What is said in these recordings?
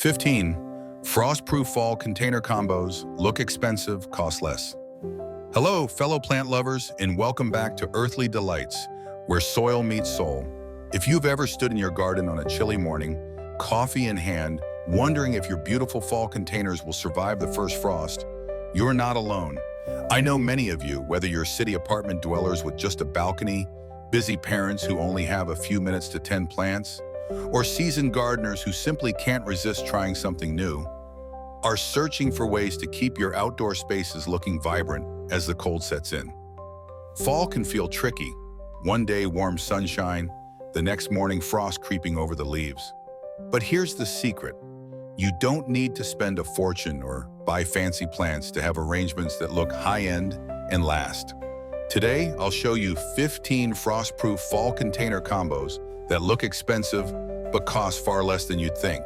15. Frost-proof fall container combos. Look expensive, cost less. Hello, fellow plant lovers, and welcome back to Earthly Delights, where soil meets soul. If you've ever stood in your garden on a chilly morning, coffee in hand, wondering if your beautiful fall containers will survive the first frost, you're not alone. I know many of you, whether you're city apartment dwellers with just a balcony, busy parents who only have a few minutes to tend plants, or seasoned gardeners who simply can't resist trying something new, are searching for ways to keep your outdoor spaces looking vibrant as the cold sets in. Fall can feel tricky. One day warm sunshine, the next morning frost creeping over the leaves. But here's the secret. You don't need to spend a fortune or buy fancy plants to have arrangements that look high-end and last. Today, I'll show you 15 frost-proof fall container combos that look expensive but cost far less than you'd think.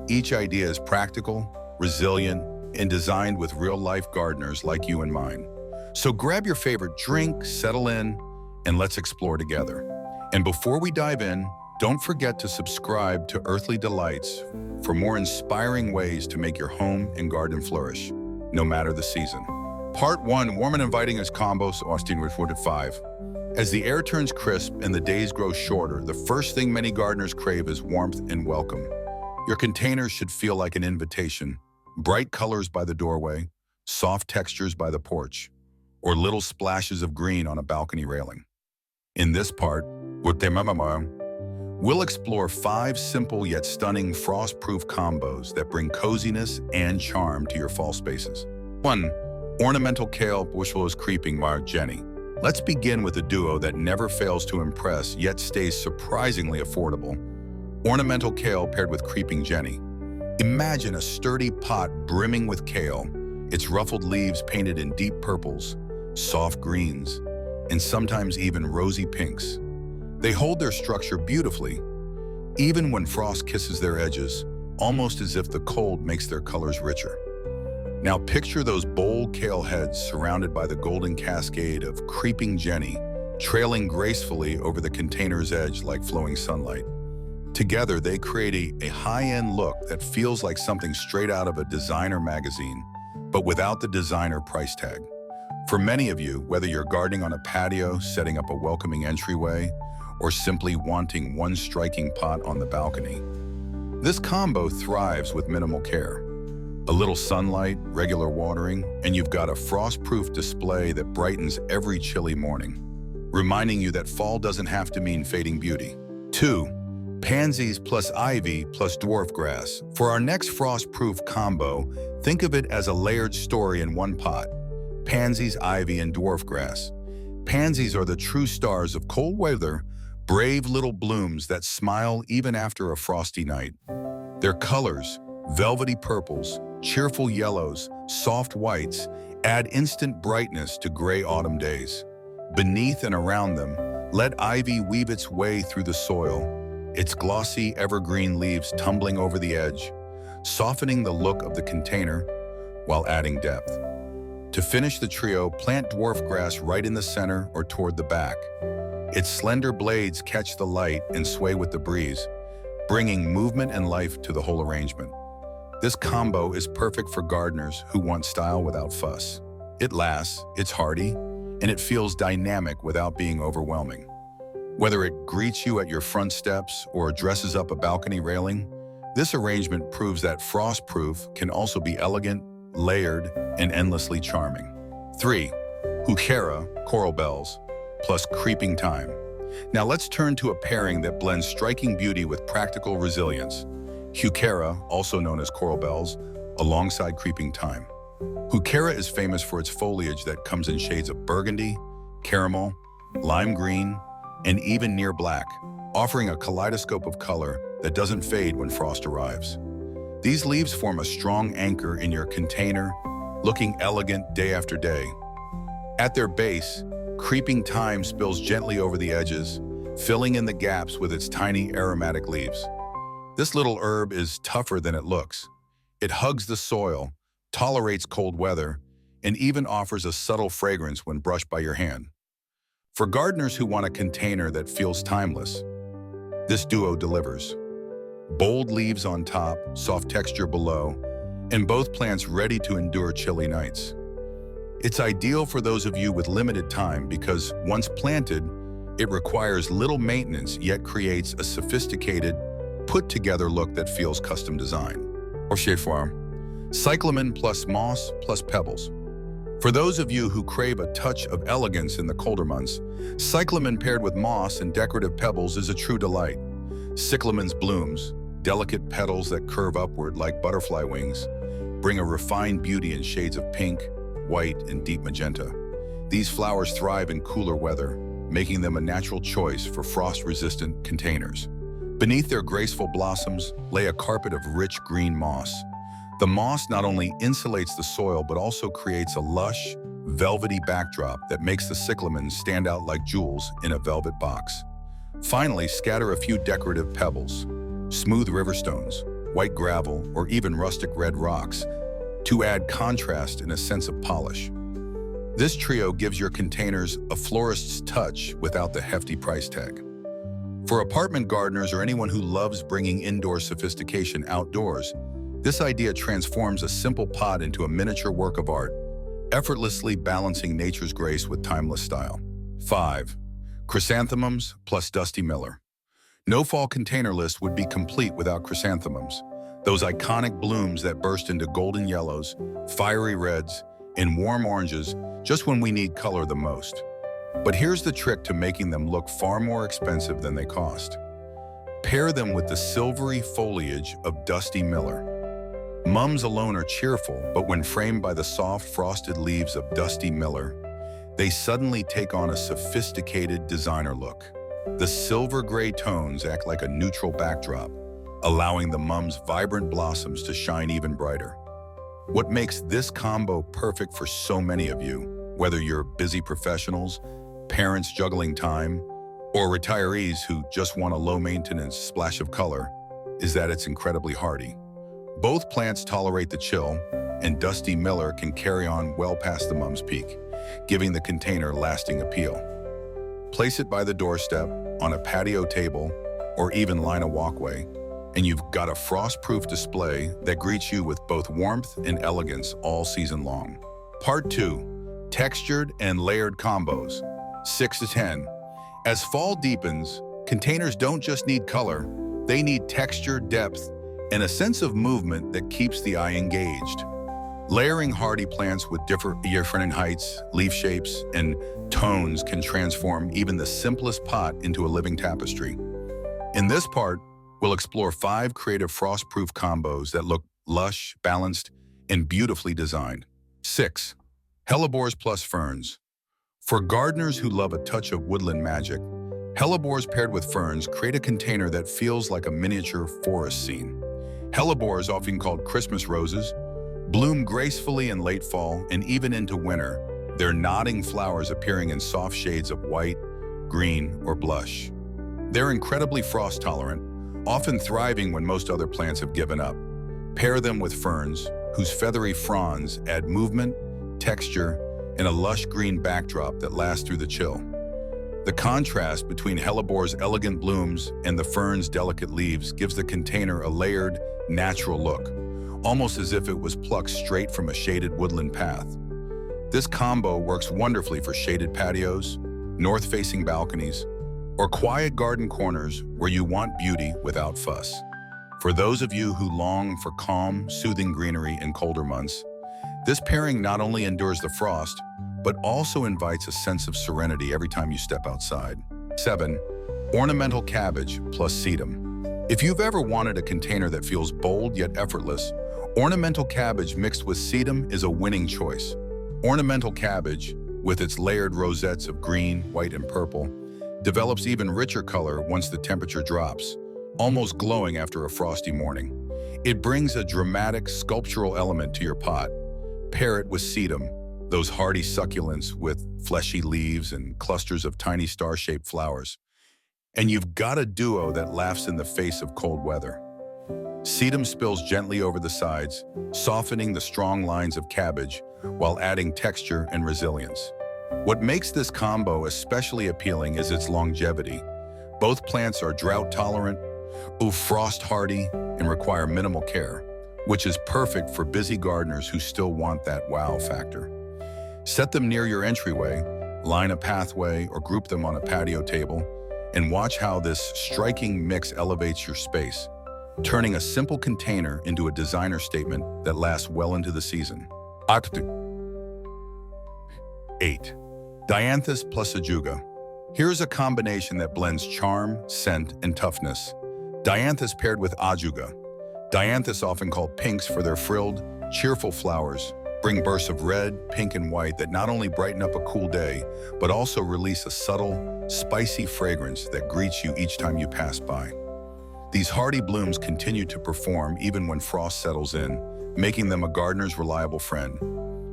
Each idea is practical, resilient, and designed with real-life gardeners like you and mine. So grab your favorite drink, settle in, and let's explore together. And before we dive in, don't forget to subscribe to Earthly Delights for more inspiring ways to make your home and garden flourish, no matter the season. Part 1, warm and inviting as combos, Austin reported 5. As the air turns crisp and the days grow shorter, the first thing many gardeners crave is warmth and welcome. Your containers should feel like an invitation. Bright colors by the doorway, soft textures by the porch, or little splashes of green on a balcony railing. In this part, we'll explore 5 simple yet stunning frost-proof combos that bring coziness and charm to your fall spaces. 1. Ornamental Kale Bushels Creeping by Jenny. Let's begin with a duo that never fails to impress yet stays surprisingly affordable. Ornamental kale paired with creeping Jenny. Imagine a sturdy pot brimming with kale, its ruffled leaves painted in deep purples, soft greens, and sometimes even rosy pinks. They hold their structure beautifully, even when frost kisses their edges, almost as if the cold makes their colors richer. Now picture those bold kale heads surrounded by the golden cascade of creeping Jenny, trailing gracefully over the container's edge like flowing sunlight. Together, they create a high-end look that feels like something straight out of a designer magazine, but without the designer price tag. For many of you, whether you're gardening on a patio, setting up a welcoming entryway, or simply wanting one striking pot on the balcony, this combo thrives with minimal care. A little sunlight, regular watering, and you've got a frost-proof display that brightens every chilly morning, reminding you that fall doesn't have to mean fading beauty. 2. Pansies plus ivy plus dwarf grass. For our next frost-proof combo, think of it as a layered story in one pot. Pansies, ivy, and dwarf grass. Pansies are the true stars of cold weather, brave little blooms that smile even after a frosty night. Their colors, velvety purples, cheerful yellows, soft whites, add instant brightness to gray autumn days. Beneath and around them, let ivy weave its way through the soil, its glossy evergreen leaves tumbling over the edge, softening the look of the container while adding depth. To finish the trio, plant dwarf grass right in the center or toward the back. Its slender blades catch the light and sway with the breeze, bringing movement and life to the whole arrangement. This combo is perfect for gardeners who want style without fuss. It lasts, it's hardy, and it feels dynamic without being overwhelming. Whether it greets you at your front steps or dresses up a balcony railing, this arrangement proves that frost-proof can also be elegant, layered, and endlessly charming. 3. Heuchera Coral Bells plus Creeping Thyme. Now let's turn to a pairing that blends striking beauty with practical resilience. Heuchera, also known as coral bells, alongside creeping thyme. Heuchera is famous for its foliage that comes in shades of burgundy, caramel, lime green, and even near black, offering a kaleidoscope of color that doesn't fade when frost arrives. These leaves form a strong anchor in your container, looking elegant day after day. At their base, creeping thyme spills gently over the edges, filling in the gaps with its tiny aromatic leaves. This little herb is tougher than it looks. It hugs the soil, tolerates cold weather, and even offers a subtle fragrance when brushed by your hand. For gardeners who want a container that feels timeless, this duo delivers. Bold leaves on top, soft texture below, and both plants ready to endure chilly nights. It's ideal for those of you with limited time because once planted, it requires little maintenance yet creates a sophisticated, put-together look that feels custom designed. Or chez foire, cyclamen plus moss plus pebbles. For those of you who crave a touch of elegance in the colder months, cyclamen paired with moss and decorative pebbles is a true delight. Cyclamen's blooms, delicate petals that curve upward like butterfly wings, bring a refined beauty in shades of pink, white, and deep magenta. These flowers thrive in cooler weather, making them a natural choice for frost-resistant containers. Beneath their graceful blossoms lay a carpet of rich green moss. The moss not only insulates the soil but also creates a lush, velvety backdrop that makes the cyclamen stand out like jewels in a velvet box. Finally, scatter a few decorative pebbles, smooth river stones, white gravel, or even rustic red rocks to add contrast and a sense of polish. This trio gives your containers a florist's touch without the hefty price tag. For apartment gardeners or anyone who loves bringing indoor sophistication outdoors, this idea transforms a simple pot into a miniature work of art, effortlessly balancing nature's grace with timeless style. 5. Chrysanthemums plus Dusty Miller. No fall container list would be complete without chrysanthemums, those iconic blooms that burst into golden yellows, fiery reds, and warm oranges just when we need color the most. But here's the trick to making them look far more expensive than they cost. Pair them with the silvery foliage of Dusty Miller. Mums alone are cheerful, but when framed by the soft, frosted leaves of Dusty Miller, they suddenly take on a sophisticated designer look. The silver-gray tones act like a neutral backdrop, allowing the mum's vibrant blossoms to shine even brighter. What makes this combo perfect for so many of you, whether you're busy professionals, parents juggling time, or retirees who just want a low-maintenance splash of color, is that it's incredibly hardy. Both plants tolerate the chill, and Dusty Miller can carry on well past the mum's peak, giving the container lasting appeal. Place it by the doorstep, on a patio table, or even line a walkway, and you've got a frost-proof display that greets you with both warmth and elegance all season long. Part 2. Textured and layered combos. 6 to 10. As fall deepens, containers don't just need color, they need texture, depth, and a sense of movement that keeps the eye engaged. Layering hardy plants with different heights, leaf shapes, and tones can transform even the simplest pot into a living tapestry. In this part, we'll explore 5 creative frost-proof combos that look lush, balanced, and beautifully designed. 6. Hellebores plus ferns. For gardeners who love a touch of woodland magic, hellebores paired with ferns create a container that feels like a miniature forest scene. Hellebores, often called Christmas roses, bloom gracefully in late fall and even into winter, their nodding flowers appearing in soft shades of white, green, or blush. They're incredibly frost-tolerant, often thriving when most other plants have given up. Pair them with ferns, whose feathery fronds add movement, texture, and a lush green backdrop that lasts through the chill. The contrast between hellebore's elegant blooms and the fern's delicate leaves gives the container a layered, natural look, almost as if it was plucked straight from a shaded woodland path. This combo works wonderfully for shaded patios, north-facing balconies, or quiet garden corners where you want beauty without fuss. For those of you who long for calm, soothing greenery in colder months, this pairing not only endures the frost, but also invites a sense of serenity every time you step outside. 7. Ornamental cabbage plus sedum. If you've ever wanted a container that feels bold yet effortless, ornamental cabbage mixed with sedum is a winning choice. Ornamental cabbage, with its layered rosettes of green, white, and purple, develops even richer color once the temperature drops, almost glowing after a frosty morning. It brings a dramatic, sculptural element to your pot. Pair it with sedum, those hardy succulents with fleshy leaves and clusters of tiny star-shaped flowers. And you've got a duo that laughs in the face of cold weather. Sedum spills gently over the sides, softening the strong lines of cabbage while adding texture and resilience. What makes this combo especially appealing is its longevity. Both plants are drought-tolerant, Frost hardy and require minimal care, which is perfect for busy gardeners who still want that wow factor. Set them near your entryway, line a pathway, or group them on a patio table, and watch how this striking mix elevates your space, turning a simple container into a designer statement that lasts well into the season. 8. Dianthus plus ajuga. Here's a combination that blends charm, scent, and toughness. Dianthus paired with ajuga. Dianthus, often called pinks for their frilled, cheerful flowers, bring bursts of red, pink, and white that not only brighten up a cool day, but also release a subtle, spicy fragrance that greets you each time you pass by. These hardy blooms continue to perform even when frost settles in, making them a gardener's reliable friend.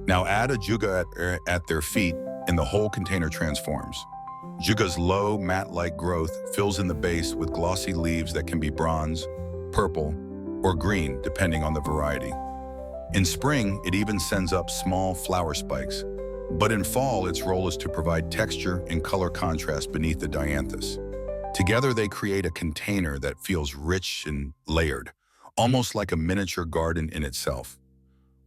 Now add ajuga at their feet and the whole container transforms. Ajuga's low, mat-like growth fills in the base with glossy leaves that can be bronze, purple, or green, depending on the variety. In spring, it even sends up small flower spikes. But in fall, its role is to provide texture and color contrast beneath the dianthus. Together, they create a container that feels rich and layered, almost like a miniature garden in itself.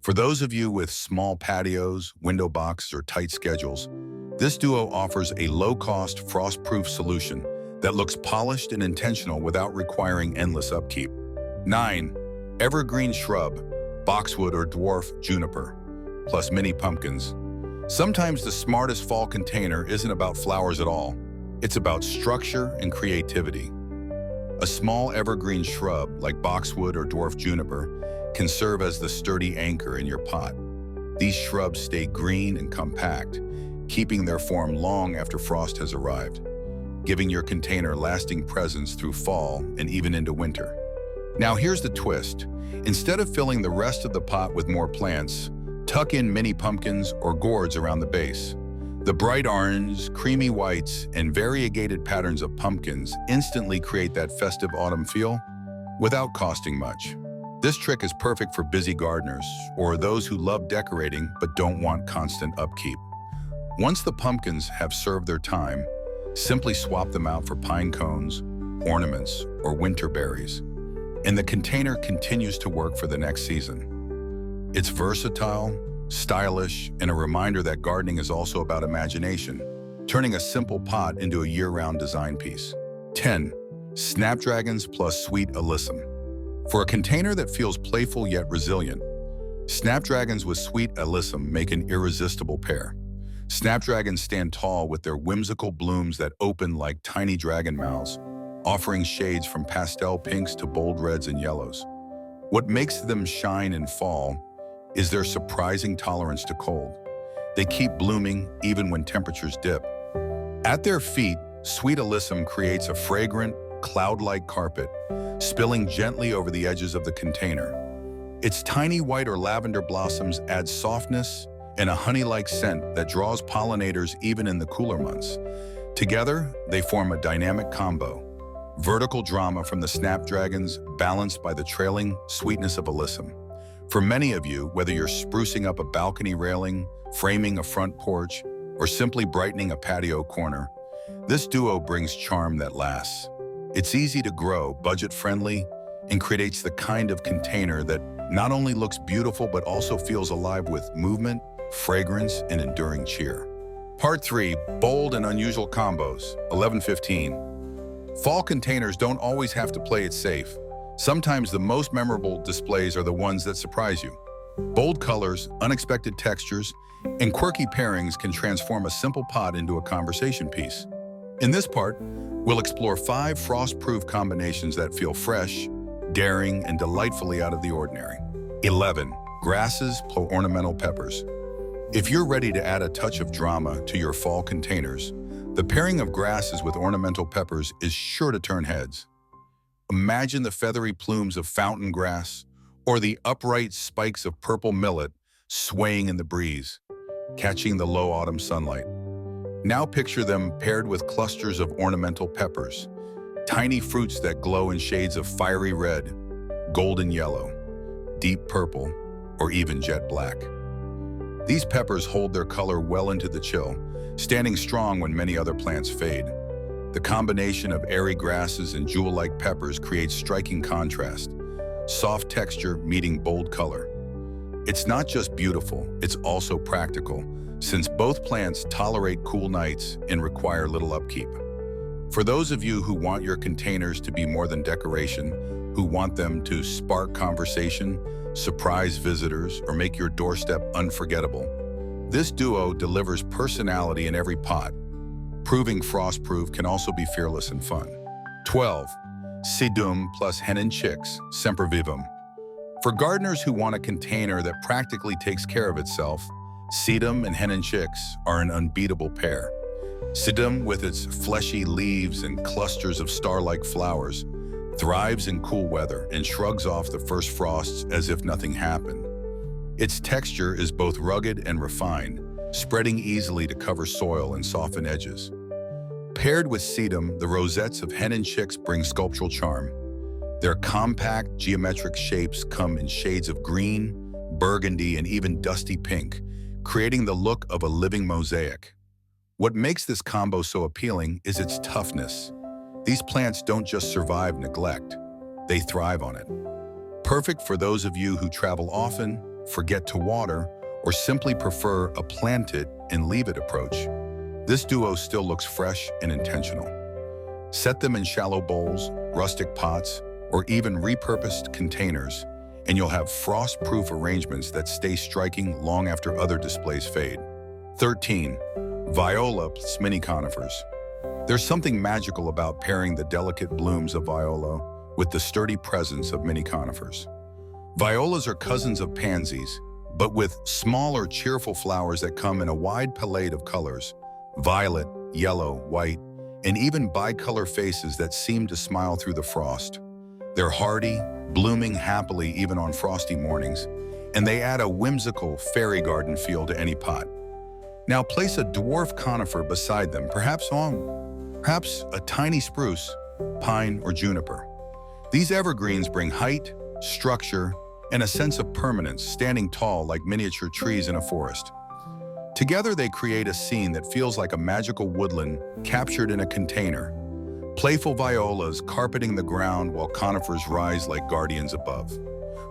For those of you with small patios, window boxes, or tight schedules, this duo offers a low-cost, frost-proof solution that looks polished and intentional without requiring endless upkeep. 9. Evergreen shrub, boxwood or dwarf juniper, plus mini pumpkins. Sometimes the smartest fall container isn't about flowers at all. It's about structure and creativity. A small evergreen shrub like boxwood or dwarf juniper can serve as the sturdy anchor in your pot. These shrubs stay green and compact, keeping their form long after frost has arrived, giving your container lasting presence through fall and even into winter. Now here's the twist. Instead of filling the rest of the pot with more plants, tuck in mini pumpkins or gourds around the base. The bright orange, creamy whites, and variegated patterns of pumpkins instantly create that festive autumn feel without costing much. This trick is perfect for busy gardeners or those who love decorating but don't want constant upkeep. Once the pumpkins have served their time, simply swap them out for pine cones, ornaments, or winter berries, and the container continues to work for the next season. It's versatile, stylish, and a reminder that gardening is also about imagination, turning a simple pot into a year-round design piece. 10. Snapdragons plus sweet alyssum. For a container that feels playful yet resilient, snapdragons with sweet alyssum make an irresistible pair. Snapdragons stand tall with their whimsical blooms that open like tiny dragon mouths, offering shades from pastel pinks to bold reds and yellows. What makes them shine in fall is their surprising tolerance to cold. They keep blooming even when temperatures dip. At their feet, sweet alyssum creates a fragrant, cloud-like carpet, spilling gently over the edges of the container. Its tiny white or lavender blossoms add softness and a honey-like scent that draws pollinators even in the cooler months. Together, they form a dynamic combo. Vertical drama from the snapdragons balanced by the trailing sweetness of alyssum. For many of you, whether you're sprucing up a balcony railing, framing a front porch, or simply brightening a patio corner, this duo brings charm that lasts. It's easy to grow, budget-friendly, and creates the kind of container that not only looks beautiful but also feels alive with movement, fragrance, and enduring cheer. Part 3. Bold and unusual combos. 11:15. Fall containers don't always have to play it safe. Sometimes the most memorable displays are the ones that surprise you. Bold colors, unexpected textures, and quirky pairings can transform a simple pot into a conversation piece. In this part, we'll explore 5 frost-proof combinations that feel fresh, daring, and delightfully out of the ordinary. 11. Grasses plus ornamental peppers. If you're ready to add a touch of drama to your fall containers, the pairing of grasses with ornamental peppers is sure to turn heads. Imagine the feathery plumes of fountain grass or the upright spikes of purple millet swaying in the breeze, catching the low autumn sunlight. Now picture them paired with clusters of ornamental peppers, tiny fruits that glow in shades of fiery red, golden yellow, deep purple, or even jet black. These peppers hold their color well into the chill, standing strong when many other plants fade. The combination of airy grasses and jewel-like peppers creates striking contrast, soft texture meeting bold color. It's not just beautiful, it's also practical, since both plants tolerate cool nights and require little upkeep. For those of you who want your containers to be more than decoration, who want them to spark conversation, surprise visitors, or make your doorstep unforgettable, this duo delivers personality in every pot. Proving frost-proof can also be fearless and fun. 12. Sedum plus hen and chicks, semper vivum. For gardeners who want a container that practically takes care of itself, sedum and hen and chicks are an unbeatable pair. Sedum, with its fleshy leaves and clusters of star-like flowers, thrives in cool weather and shrugs off the first frosts as if nothing happened. Its texture is both rugged and refined, spreading easily to cover soil and soften edges. Paired with sedum, the rosettes of hen and chicks bring sculptural charm. Their compact, geometric shapes come in shades of green, burgundy, and even dusty pink, creating the look of a living mosaic. What makes this combo so appealing is its toughness. These plants don't just survive neglect, they thrive on it. Perfect for those of you who travel often, forget to water, or simply prefer a plant it and leave it approach. This duo still looks fresh and intentional. Set them in shallow bowls, rustic pots, or even repurposed containers, and you'll have frost-proof arrangements that stay striking long after other displays fade. 13. Viola plus mini conifers. There's something magical about pairing the delicate blooms of viola with the sturdy presence of mini conifers. Violas are cousins of pansies, but with smaller, cheerful flowers that come in a wide palette of colors: violet, yellow, white, and even bicolor faces that seem to smile through the frost. They're hardy, blooming happily even on frosty mornings, and they add a whimsical fairy garden feel to any pot. Now place a dwarf conifer beside them, perhaps a tiny spruce, pine, or juniper. These evergreens bring height, structure, and a sense of permanence, standing tall like miniature trees in a forest. Together they create a scene that feels like a magical woodland captured in a container. Playful violas carpeting the ground while conifers rise like guardians above.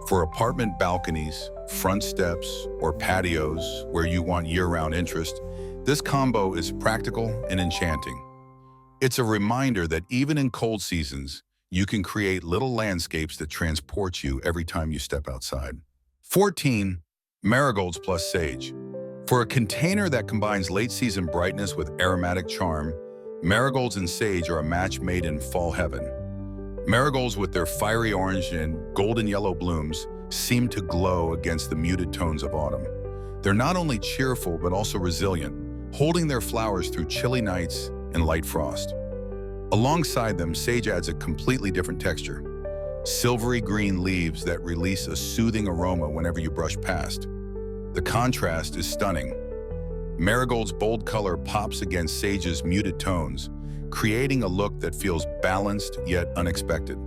For apartment balconies, front steps, or patios where you want year-round interest, this combo is practical and enchanting. It's a reminder that even in cold seasons, you can create little landscapes that transport you every time you step outside. 14. Marigolds plus sage. For a container that combines late-season brightness with aromatic charm, marigolds and sage are a match made in fall heaven. Marigolds, with their fiery orange and golden yellow blooms, seem to glow against the muted tones of autumn. They're not only cheerful but also resilient, holding their flowers through chilly nights and light frost. Alongside them, sage adds a completely different texture. Silvery green leaves that release a soothing aroma whenever you brush past. The contrast is stunning. Marigold's bold color pops against sage's muted tones, creating a look that feels balanced yet unexpected.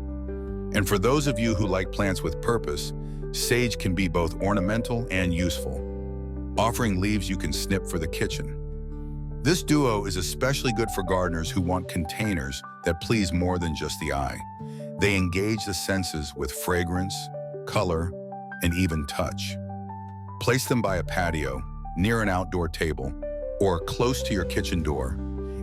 And for those of you who like plants with purpose, sage can be both ornamental and useful, offering leaves you can snip for the kitchen. This duo is especially good for gardeners who want containers that please more than just the eye. They engage the senses with fragrance, color, and even touch. Place them by a patio, near an outdoor table, or close to your kitchen door,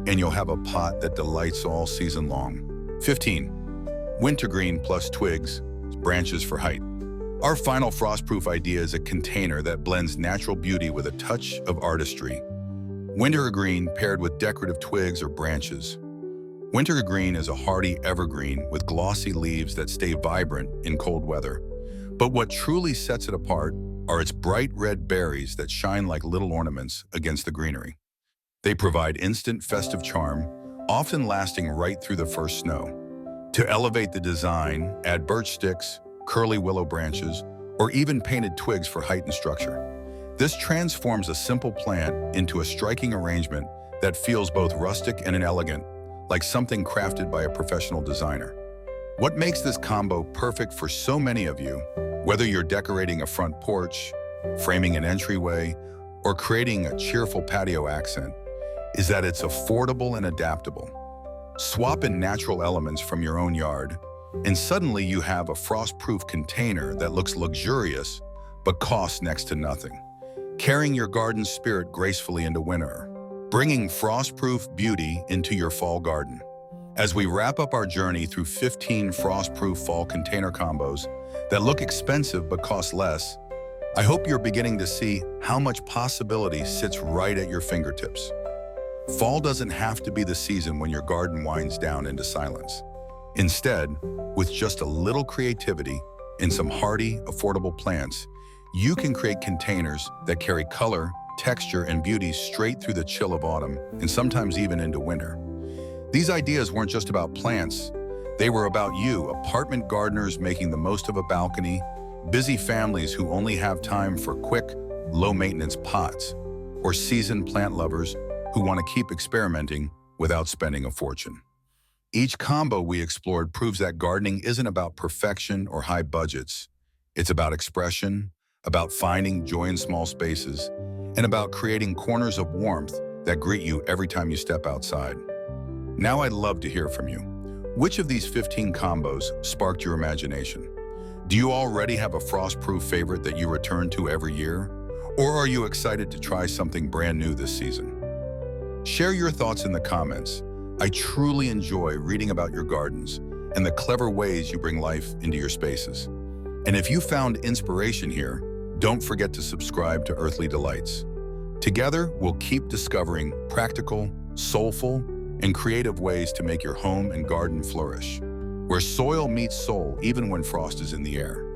and you'll have a pot that delights all season long. 15. Wintergreen plus twigs, branches for height. Our final frostproof idea is a container that blends natural beauty with a touch of artistry. Wintergreen paired with decorative twigs or branches. Wintergreen is a hardy evergreen with glossy leaves that stay vibrant in cold weather. But what truly sets it apart are its bright red berries that shine like little ornaments against the greenery. They provide instant festive charm, often lasting right through the first snow. To elevate the design, add birch sticks, curly willow branches, or even painted twigs for height and structure. This transforms a simple plant into a striking arrangement that feels both rustic and elegant, like something crafted by a professional designer. What makes this combo perfect for so many of you, whether you're decorating a front porch, framing an entryway, or creating a cheerful patio accent, is that it's affordable and adaptable. Swap in natural elements from your own yard, and suddenly you have a frost-proof container that looks luxurious but costs next to nothing, carrying your garden spirit gracefully into winter, bringing frost-proof beauty into your fall garden. As we wrap up our journey through 15 frost-proof fall container combos that look expensive but cost less, I hope you're beginning to see how much possibility sits right at your fingertips. Fall doesn't have to be the season when your garden winds down into silence. Instead, with just a little creativity and some hardy, affordable plants, you can create containers that carry color, texture, and beauty straight through the chill of autumn and sometimes even into winter. These ideas weren't just about plants. They were about you, apartment gardeners making the most of a balcony, busy families who only have time for quick, low-maintenance pots, or seasoned plant lovers who want to keep experimenting without spending a fortune. Each combo we explored proves that gardening isn't about perfection or high budgets. It's about expression, about finding joy in small spaces, and about creating corners of warmth that greet you every time you step outside. Now I'd love to hear from you. Which of these 15 combos sparked your imagination? Do you already have a frost-proof favorite that you return to every year? Or are you excited to try something brand new this season? Share your thoughts in the comments. I truly enjoy reading about your gardens and the clever ways you bring life into your spaces. And if you found inspiration here, don't forget to subscribe to Earthly Delights. Together, we'll keep discovering practical, soulful, and creative ways to make your home and garden flourish, where soil meets soul even when frost is in the air.